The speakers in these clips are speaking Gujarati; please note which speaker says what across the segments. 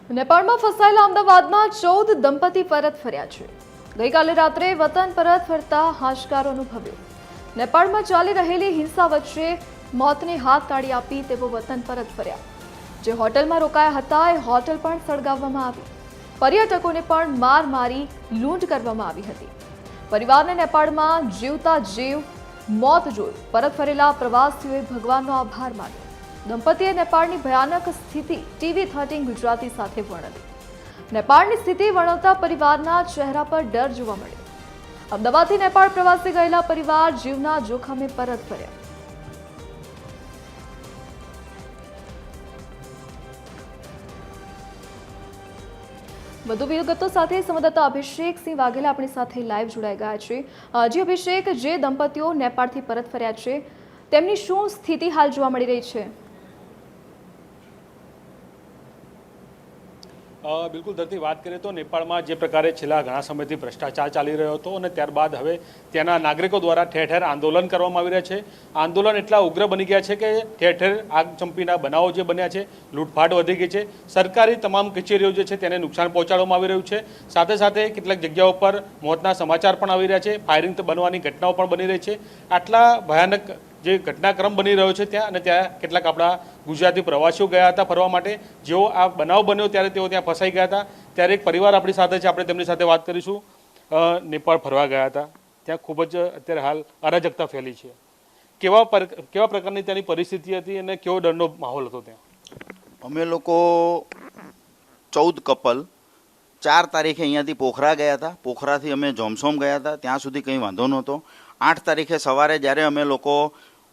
Speaker 1: નેપાળમાં ફસાયેલા અમદાવાદના 14 દંપતી પરત ફર્યા છે। ગઈકાલે રાત્રે વતન પરત ફરતા હાશકારો અનુભવ્યો। નેપાળમાં ચાલી રહેલી હિંસા વચ્ચે મોતને હાથ તાળી આપી તેઓ વતન પરત ફર્યા। જે હોટલમાં રોકાયા હતા એ હોટલ પણ સળગાવવામાં આવી। પર્યટકોને પણ માર મારી લૂંટ કરવામાં આવી હતી। પરિવારને નેપાળમાં જીવતા જીવ મોત જોઈ પરત ફરેલા પ્રવાસીઓએ ભગવાનનો આભાર માન્યો। દંપતીએ નેપાળની ભયાનક સ્થિતિ TV13 ગુજરાતી સાથે વર્ણવી। નેપાળની સ્થિતિ વર્ણવતા પરિવારના ચહેરા પર ડર જોવા મળ્યો। અમદાવાદથી નેપાળ પ્રવાસે ગયેલા પરિવાર જીવના જોખમે પરત ફર્યા। વધુ વિગતો સાથે સંવાદદાતા અભિષેક સિંહ વાઘેલા આપણી સાથે લાઈવ જોડાઈ ગયા છે। જી અભિષેક, જે દંપતીઓ નેપાળથી પરત ફર્યા છે તેમની શું સ્થિતિ હાલ જોવા મળી રહી છે?
Speaker 2: બિલકુલ ધરતી, વાત કરીએ તો નેપાળમાં જે પ્રકારે છેલ્લા ઘણા સમયથી ભ્રષ્ટાચાર ચાલી રહ્યો હતો અને ત્યારબાદ હવે ત્યાંના નાગરિકો દ્વારા ઠેર ઠેર આંદોલન કરવામાં આવી રહ્યા છે। આંદોલન એટલા ઉગ્ર બની ગયા છે કે ઠેર ઠેર આગચંપીના બનાવો જે બન્યા છે, લૂંટફાટ વધી ગઈ છે, સરકારી તમામ કચેરીઓ જે છે તેને નુકસાન પહોંચાડવામાં આવી રહ્યું છે। સાથે સાથે કેટલાક જગ્યાઓ પર મોતના સમાચાર પણ આવી રહ્યા છે, ફાયરિંગ બનવાની ઘટનાઓ પણ બની રહી છે। આટલા ભયાનક જે ઘટનાક્રમ બની રહ્યો છે ત્યાં, અને ત્યાં કેટલાક આપણા ગુજરાતી પ્રવાસીઓ ગયા હતા ફરવા માટે। જેઓ આ બનાવ બન્યો ત્યારે તેઓ ત્યાં ફસાઈ ગયા હતા। ત્યારે એક પરિવાર આપણી સાથે છે, આપણે તેમની સાથે વાત કરીશું। નેપાળ ફરવા ગયા હતા, ત્યાં ખૂબ જ અત્યારે હાલ અરાજકતા ફેલી છે। કેવા પ્રકારની ત્યાંની પરિસ્થિતિ હતી અને કેવો ડરનો માહોલ હતો ત્યાં?
Speaker 3: અમે લોકો 14 કપલ 4 તારીખે અહીંયાથી પોખરા ગયા હતા। પોખરાથી અમે જોમસોમ ગયા હતા, ત્યાં સુધી કંઈ વાંધો નહોતો। 8 તારીખે સવારે જ્યારે અમે લોકો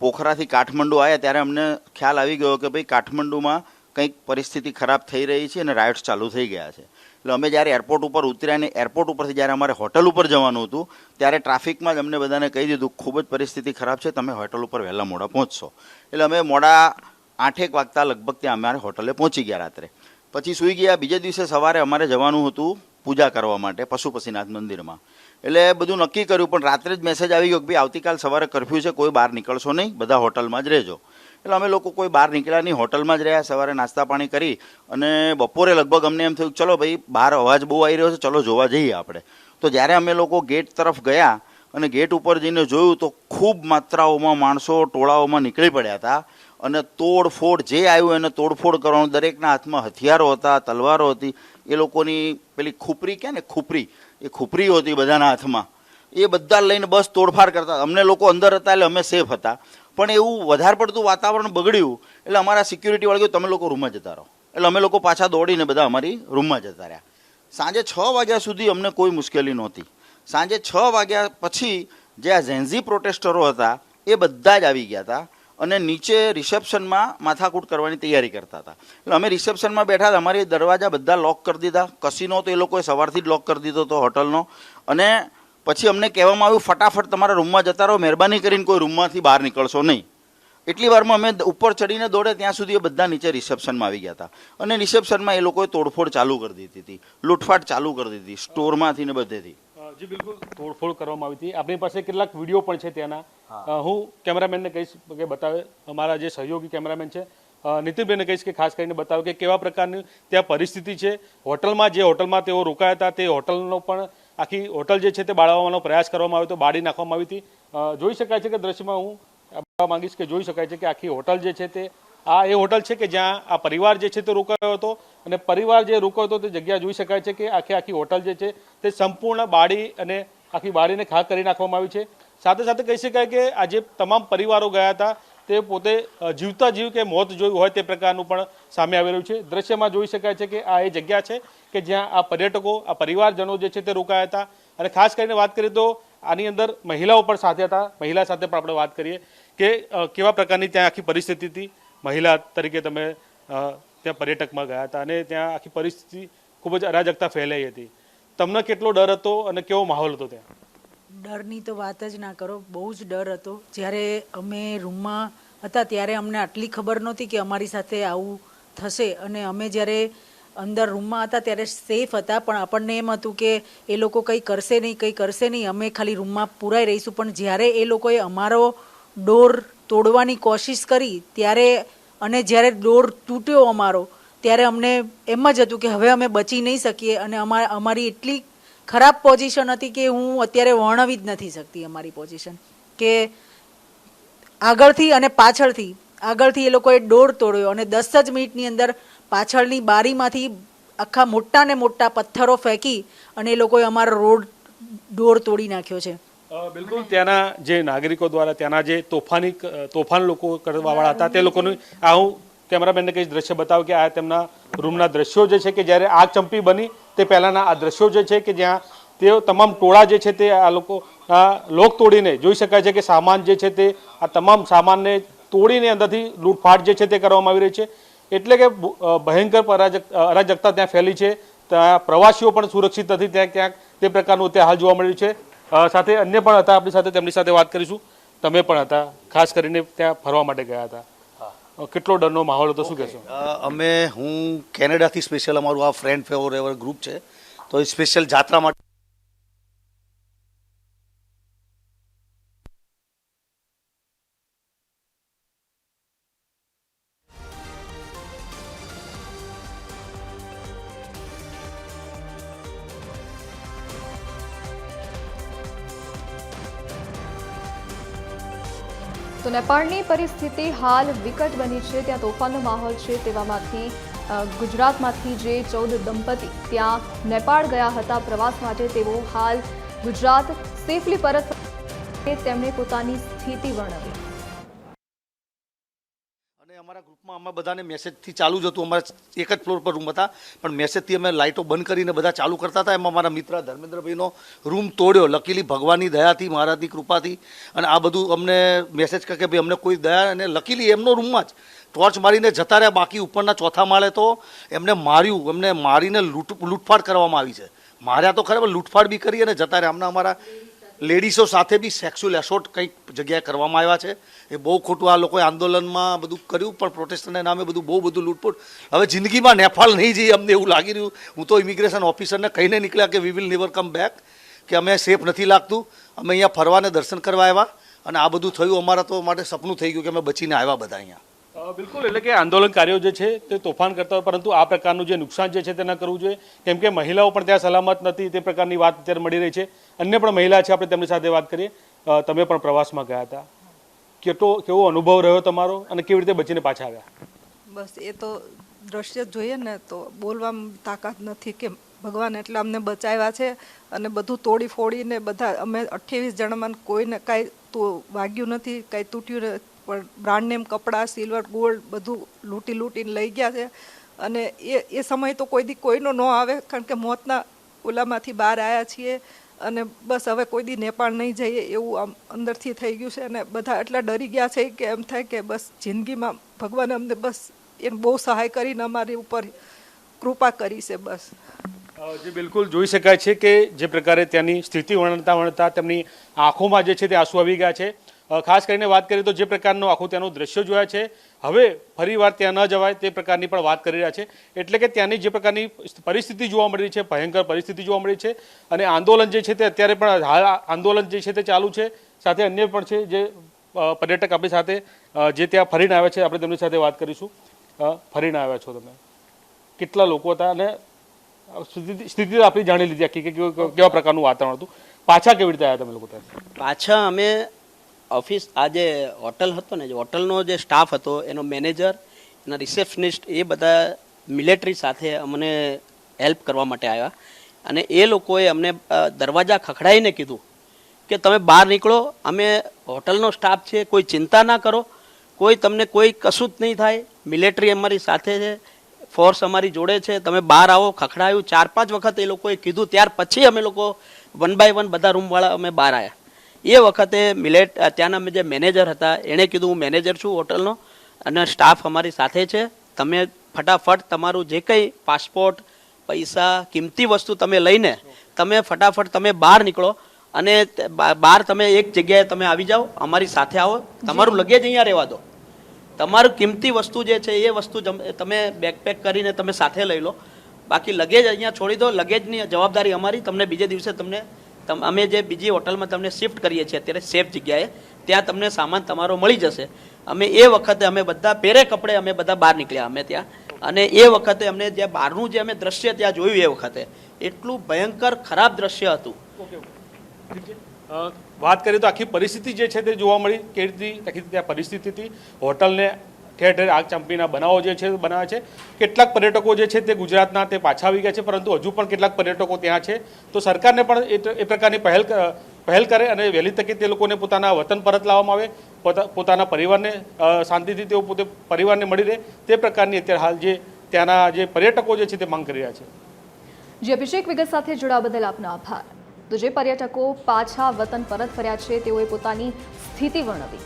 Speaker 3: પોખરાથી કાઠમંડુ આવ્યા ત્યારે અમને ખ્યાલ આવી ગયો કે ભાઈ કાઠમંડુમાં કંઈક પરિસ્થિતિ ખરાબ થઈ રહી છે અને રાઇટ્સ ચાલુ થઈ ગયા છે। એટલે અમે જ્યારે એરપોર્ટ ઉપર ઉતર્યા ને એરપોર્ટ ઉપરથી જ્યારે અમારે હોટલ ઉપર જવાનું હતું ત્યારે ટ્રાફિકમાં જ અમને બધાને કહી દીધું ખૂબ જ પરિસ્થિતિ ખરાબ છે, તમે હોટલ ઉપર વહેલા મોડા પહોંચશો। એટલે અમે મોડા 8 વાગતા લગભગ ત્યાં અમારે હોટલે પહોંચી ગયા રાત્રે। પછી સૂઈ ગયા। બીજે દિવસે સવારે અમારે જવાનું હતું પૂજા કરવા માટે પશુપતિનાથ મંદિરમાં। એટલે બધું નક્કી કર્યું, પણ રાત્રે જ મેસેજ આવી ગયો કે ભાઈ આવતીકાલ સવારે કર્ફ્યુ છે, કોઈ બહાર નીકળશો નહીં, બધા હોટલમાં જ રહેજો। એટલે અમે લોકો કોઈ બહાર નીકળ્યા નહીં, હોટલમાં જ રહ્યા। સવારે નાસ્તા પાણી કરી અને બપોરે લગભગ અમને એમ થયું ચલો ભાઈ બહાર અવાજ બહુ આવી રહ્યો છે, ચલો જોવા જઈએ આપણે। તો જ્યારે અમે લોકો ગેટ તરફ ગયા અને ગેટ ઉપર જઈને જોયું તો ખૂબ માત્રાઓમાં માણસો ટોળાઓમાં નીકળી પડ્યા હતા અને તોડફોડ જે આવ્યું એને તોડફોડ કરવાનું। દરેકના હાથમાં હથિયારો હતા, તલવારો હતી, એ લોકોની પેલી ખુપરી કે ને ખુપરી, એ ખુપરીઓ હતી બધાના હાથમાં, એ બધા લઈને બસ તોડફાડ કરતા। અમને લોકો અંદર હતા એટલે અમે સેફ હતા, પણ એવું વધારે પડતું વાતાવરણ બગડ્યું એટલે અમારા સિક્યુરિટી વાળા કહ્યું તમે લોકો રૂમમાં જતા રહો। એટલે અમે લોકો પાછા દોડીને બધા અમારી રૂમમાં જતા રહ્યા। સાંજે 6 વાગ્યા સુધી અમને કોઈ મુશ્કેલી નહોતી। સાંજે 6 વાગ્યા પછી જે આ ઝેન્ઝી પ્રોટેસ્ટરો હતા એ બધા જ આવી ગયા હતા અને નીચે રિસેપ્શનમાં માથાકૂટ કરવાની તૈયારી કરતા હતા। એટલે અમે રિસેપ્શનમાં બેઠા હતા, અમારી દરવાજા બધા લોક કરી દીધા। કસીનો તો એ લોકોએ સવારથી જ લોક કરી દીધો હતો હોટલનો। અને પછી અમને કહેવામાં આવ્યું ફટાફટ તમારા રૂમમાં જતા રહો, મહેરબાની કરીને કોઈ રૂમમાંથી બહાર નીકળશો નહીં। એટલી વારમાં અમે ઉપર ચડીને દોડે ત્યાં સુધી એ બધા નીચે રિસેપ્શનમાં આવી ગયા હતા અને રિસેપ્શનમાં એ લોકોએ તોડફોડ ચાલુ કરી દીધી હતી, લૂંટફાટ ચાલુ કરી દીધી સ્ટોરમાંથી ને બધેથી।
Speaker 2: જી બિલકુલ, તોડફોડ કરવામાં આવી હતી। આપણી પાસે કેટલાક વિડીયો પણ છે ત્યાંના, હું કેમેરામેનને કહીશ કે બતાવે, અમારા જે સહયોગી કેમેરામેન છે નીતિનભાઈને કહીશ કે ખાસ કરીને બતાવે કે કેવા પ્રકારની ત્યાં પરિસ્થિતિ છે। હોટલમાં જે હોટલમાં તેઓ રોકાયા હતા તે હોટલનો પણ આખી હોટલ જે છે તે બાળવાનો પ્રયાસ કરવામાં આવ્યો હતો, બાળી નાખવામાં આવી હતી। જોઈ શકાય છે કે દ્રશ્યમાં હું માંગીશ કે જોઈ શકાય છે કે આખી હોટલ જે છે તે આ એ હોટલ છે કે જ્યાં આ પરિવાર જે છે તે રોકાયો હતો અને પરિવાર જે રોકાયો હતો તે જગ્યા જોઈ શકાય છે કે આખી હોટલ જે છે તે સંપૂર્ણ બાળી અને આખી બાળીને ખાક કરી નાખવામાં આવી છે। સાથે સાથે કહી શકાય કે આ જે તમામ પરિવારો ગયા હતા તે પોતે જીવતા જીવ કે મોત જોયું હોય તે પ્રકારનું પણ સામે આવી રહ્યું છે। દ્રશ્યમાં જોઈ શકાય છે કે આ એ જગ્યા છે કે જ્યાં આ પર્યટકો, આ પરિવારજનો જે છે તે રોકાયા હતા। અને ખાસ કરીને વાત કરીએ તો આની અંદર મહિલાઓ પણ સાથે હતા। મહિલા સાથે પણ આપણે વાત કરીએ કે કેવા પ્રકારની ત્યાં આખી પરિસ્થિતિ હતી। મહિલા તરીકે તમે ત્યાં પર્યટકમાં ગયા હતા અને ત્યાં આખી પરિસ્થિતિ ખૂબ જ અરાજકતા ફેલાઈ હતી। તમને કેટલો ડર હતો અને કેવો માહોલ હતો ત્યાં?
Speaker 4: ડરની તો વાત જ ના કરો, બહુ જ ડર હતો। જ્યારે અમે રૂમમાં હતા ત્યારે અમને આટલી ખબર નહોતી કે અમારી સાથે આવું થશે અને અમે જ્યારે અંદર રૂમમાં હતા ત્યારે સેફ હતા, પણ આપણને એમ હતું કે એ લોકો કંઈ કરશે નહીં, અમે ખાલી રૂમમાં પુરાઈ રહીશું। પણ જ્યારે એ લોકોએ અમારો ડોર તોડવાની કોશિશ કરી ત્યારે અને જ્યારે ડોર તૂટ્યો અમારો ત્યારે અમને એમ જ હતું કે હવે અમે બચી નહીં શકીએ અને અમારી એટલી ખરાબ પોઝિશન હતી કે હું અત્યારે વર્ણવી જ નથી શકતી અમારી પોઝિશન કે આગળથી અને આગળથી એ લોકોએ ડોર તોડ્યો અને 10 જ મિનિટની અંદર પાછળની બારીમાંથી આખા મોટા ને મોટા પથ્થરો ફેંકી અને એ લોકોએ અમારો ડોર તોડી નાખ્યો છે.
Speaker 2: બિલકુલ ત્યાંના જે નાગરિકો દ્વારા ત્યાંના જે તોફાન લોકો કરવાવાળા હતા તે લોકોનું આ હું કેમેરામેનને કંઈ દ્રશ્ય બતાવું કે આ તેમના રૂમના દ્રશ્યો જે છે કે જ્યારે આગ ચંપી બની તે પહેલાંના આ દ્રશ્યો જે છે કે જ્યાં તેઓ તમામ ટોળા જે છે તે આ લોકો લોક તોડીને જોઈ શકાય છે કે સામાન જે છે તે આ તમામ સામાનને તોડીને અંદરથી લૂંટફાટ જે છે તે કરવામાં આવી રહી છે. એટલે કે ભયંકર અરાજકતા ત્યાં ફેલી છે. ત્યાં પ્રવાસીઓ પણ સુરક્ષિત નથી. ત્યાં ક્યાંક તે પ્રકારનું ત્યાં હાલ જોવા મળ્યું છે. સાથે અન્ય પણ હતા આપણી સાથે, તેમની સાથે વાત કરીશું. તમે પણ હતા, ખાસ કરીને ત્યાં ફરવા માટે ગયા હતા, કેટલો ડરનો માહોલ હતો, શું કહેશો?
Speaker 5: હું કેનેડાથી સ્પેશિયલ અમારું આ ફ્રેન્ડ ફેવર એવર ગ્રુપ છે, તો એ સ્પેશિયલ જાત્રા માટે
Speaker 1: તો નેપાળની પરિસ્થિતિ હાલ વિકટ બની છે. ત્યાં તોફાનનો માહોલ છે. તેવામાંથી ગુજરાતમાંથી જે 14 દંપતી ત્યાં નેપાળ ગયા હતા પ્રવાસ માટે, તેઓ હાલ ગુજરાત સેફલી પરત તેમણે પોતાની સ્થિતિ વર્ણવી.
Speaker 5: અને અમારા ગ્રુપમાં અમે બધાને મેસેજથી ચાલુ જ હતું. અમારા એક જ ફ્લોર પર રૂમ હતા, પણ મેસેજથી અમે લાઇટો બંધ કરીને બધા ચાલુ કરતા હતા. એમાં મારા મિત્ર ધર્મેન્દ્રભાઈનો રૂમ તોડ્યો, લકીલી ભગવાનની દયાથી, મહારાજની કૃપાથી. અને આ બધું અમને મેસેજ કે ભાઈ અમને કોઈ દયા, અને લકીલી એમનો રૂમમાં જ ટોર્ચ મારીને જતા રહ્યા. બાકી ઉપરના ચોથા માળે તો એમને માર્યું, એમને મારીને લૂંટફાટ કરવામાં આવી છે. માર્યા તો ખરા, પણ લૂંટફાટ બી કરી અને જતા રહ્યા. અમારા લેડીઝો સાથે બી સેક્સ્યુઅલ એસોલ્ટ કંઈક જગ્યાએ કરવામાં આવ્યા છે. એ બહુ ખોટું. આ લોકોએ આંદોલનમાં બધું કર્યું, પણ પ્રોટેસ્ટના નામે બહુ બધું લૂંટફાટ. હવે જિંદગીમાં નેપાળ નહીં જઈએ અમને એવું લાગી રહ્યું. હું તો ઇમિગ્રેશન ઓફિસરને કહીને નીકળ્યા કે we will never come back, કે અમે સેફ નથી લાગતું. અમે અહીંયા ફરવાને દર્શન કરવા આવ્યા, અને આ બધું થયું. અમારા તો માટે સપનું થઈ ગયું કે અમે બચીને આવ્યા બધા અહીંયા.
Speaker 2: બિલકુલ, એટલે કે આંદોલનકારીઓ જે છે તે તોફાન કરતા હોય, પરંતુ આ પ્રકારનું જે નુકસાન જે છે તે ન કરવું જોઈએ, કેમ કે મહિલાઓ પણ ત્યાં સલામત નથી. તે પ્રકારની વાત અત્યારે મળી રહી છે. અન્ય પણ મહિલા છે, આપણે તેમની સાથે વાત કરીએ. તમે પણ પ્રવાસમાં ગયા હતા, કેવો અનુભવ રહ્યો તમારો અને કેવી રીતે બચીને પાછા આવ્યા?
Speaker 6: બસ એ તો દ્રશ્ય જોઈએ ને તો બોલવામાં તાકાત નથી કે ભગવાન એટલે અમને બચાવ્યા છે. અને બધું તોડી ફોડીને બધા અમે 28 જણામાં કોઈને કાંઈ તો વાગ્યું નથી, કાંઈ તૂટ્યું નથી, પણ બ્રાન્ડ નેમ કપડાં, સિલ્વર, ગોલ્ડ બધું લૂંટીને લઈ ગયા છે. અને એ સમય તો કોઈ દી કોઈનો ન આવે, કારણ કે મોતના ઓલામાંથી બહાર આવ્યા છીએ. અને બસ હવે કોઈ દી નેપાળ નહીં જઈએ એવું આમ અંદરથી થઈ ગયું છે. અને બધા એટલા ડરી ગયા છે કે એમ થાય કે બસ જિંદગીમાં ભગવાને અમને બસ એને બહુ સહાય કરીને અમારી ઉપર કૃપા કરી છે. બસ
Speaker 2: જે બિલકુલ જોઈ શકાય છે કે જે પ્રકારે ત્યાંની સ્થિતિ વર્ણતા તેમની આંખોમાં જે છે તે આંસુ આવી ગયા છે. ખાસ કરીને વાત કરીએ તો જે પ્રકારનું આખું ત્યાંનું દ્રશ્ય જોયા છે, હવે ફરીવાર ત્યાં ન જવાય તે પ્રકારની પણ વાત કરી રહ્યા છે. એટલે કે ત્યાંની જે પ્રકારની પરિસ્થિતિ જોવા મળી છે, ભયંકર પરિસ્થિતિ જોવા મળી છે. અને આંદોલન જે છે તે અત્યારે પણ હાલ આંદોલન જે છે તે ચાલુ છે. સાથે અન્ય પણ છે જે પર્યટક આપણી સાથે જે ત્યાં ફરીને આવ્યા છે, આપણે તેમની સાથે વાત કરીશું. ફરીને આવ્યા છો તમે, કેટલા લોકો હતા અને સ્થિતિ આપણી જાણી લીધી આખી કે કેવા પ્રકારનું વાતાવરણ હતું? પાછા કેવી રીતે આવ્યા તમે લોકો ત્યાં?
Speaker 7: પાછા અમે ઓફિસ, આ જે હોટલ હતો ને, જે હોટલનો જે સ્ટાફ હતો, એનો મેનેજર, એના રિસેપ્શનિસ્ટ, એ બધા મિલિટરી સાથે અમને હેલ્પ કરવા માટે આવ્યા. અને એ લોકોએ અમને દરવાજા ખખડાવીને કીધું કે તમે બહાર નીકળો, અમે હોટલનો સ્ટાફ છે, કોઈ ચિંતા ના કરો, તમને કોઈ કશું જ નહીં થાય. મિલિટરી અમારી સાથે છે, ફોર્સ અમારી જોડે છે, તમે બહાર આવો. ખખડાયું 4-5 વખત એ લોકોએ કીધું. ત્યાર પછી અમે લોકો 1 બાય 1 બધા રૂમવાળા અમે બહાર આવ્યા. એ વખતે ત્યાંના જે મેનેજર હતા એણે કીધું હું મેનેજર છું હોટલનો અને સ્ટાફ અમારી સાથે છે, તમે ફટાફટ તમારું જે કંઈ પાસપોર્ટ, પૈસા, કિંમતી વસ્તુ તમે લઈને તમે ફટાફટ તમે બહાર નીકળો. અને બહાર તમે એક જગ્યાએ તમે આવી જાઓ, અમારી સાથે આવો, તમારું લગેજ અહીંયા રહેવા દો, તમારું કિંમતી વસ્તુ જે છે એ વસ્તુ તમે બેકપેક કરીને તમે સાથે લઈ લો, બાકી લગેજ અહીંયા છોડી દો. લગેજની જવાબદારી અમારી. તમને બીજે દિવસે અમે જે બીજી હોટલમાં તમને શિફ્ટ કરીએ છીએ અત્યારે સેફ જગ્યાએ, ત્યાં તમને સામાન તમારો મળી જશે. અમે એ વખતે અમે બધા પહેરે કપડે અમે બધા બહાર નીકળ્યા. અમે ત્યાં અને એ વખતે અમને જે બહારનું જે અમે દ્રશ્ય ત્યાં જોયું એ વખતે એટલું ભયંકર ખરાબ દ્રશ્ય હતું.
Speaker 2: વાત કરીએ તો આખી પરિસ્થિતિ જે છે તે જોવા મળી કે આખી ત્યાં પરિસ્થિતિ હતી. હોટલને ઠેર ઠેર આગ ચાંપીના બનાવો જે છે બનાવે છે. કેટલાક પર્યટકો જે છે તે ગુજરાતના તે પાછા આવી ગયા છે, પરંતુ હજુ પણ કેટલાક પર્યટકો ત્યાં છે. તો સરકારને પણ એ પ્રકારની પહેલ કરે અને વહેલી તકે તે લોકોને પોતાના વતન પરત લાવવામાં આવે, પોતાના પરિવારને શાંતિથી તેઓ પોતે પરિવારને મળી રહે, તે પ્રકારની અત્યારે હાલ જે ત્યાંના જે પર્યટકો જે છે તે માંગ કરી રહ્યા છે.
Speaker 1: જે અભિષેક વિગત સાથે જોડાવા બદલ આપનો આભાર. તો જે પર્યટકો પાછા વતન પરત ફર્યા છે તેઓએ પોતાની સ્થિતિ વર્ણવી.